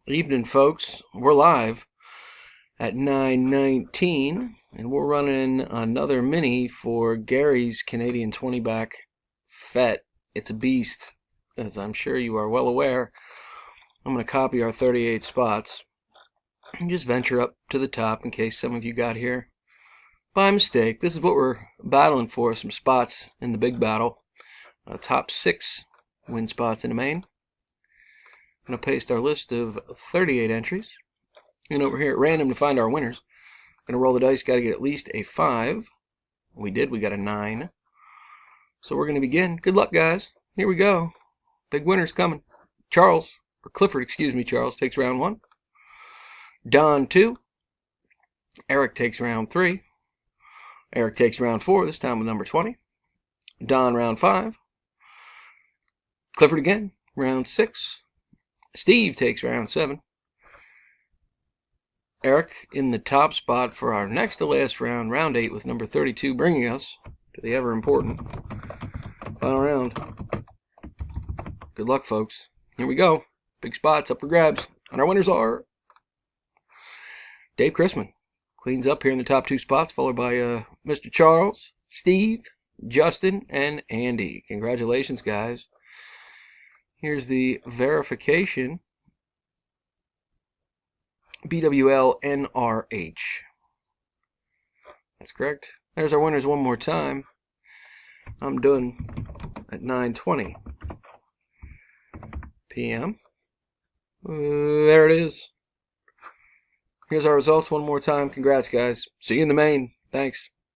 Evening, folks. We're live at 9:19, and we're running another mini for Gary's Canadian 20-back Fett. It's a beast, as I'm sure you are well aware. I'm going to copy our 38 spots and just venture up to the top in case some of you got here by mistake. This is what we're battling for, some spots in the big battle. Top 6 win spots in the main. I'm going to paste our list of 38 entries. And over here at random to find our winners. Going to roll the dice, got to get at least a 5. We did, we got a 9. So we're going to begin. Good luck, guys. Here we go. Big winners coming. Clifford, Charles takes round 1. Don 2. Eric takes round 3. Eric takes round 4, this time with number 20. Don round 5. Clifford again, round 6. Steve takes round 7. Eric in the top spot for our next to last round, round 8, with number 32, bringing us to the ever important final round. Good luck, folks. Here we go. Big spots up for grabs. And our winners are Dave Chrisman. Cleans up here in the top 2 spots, followed by Mr. Charles, Steve, Justin, and Andy. Congratulations, guys. Here's the verification. BWLNRH. That's correct. There's our winners one more time. I'm done at 9:20 p.m. There it is. Here's our results one more time. Congrats, guys. See you in the main. Thanks.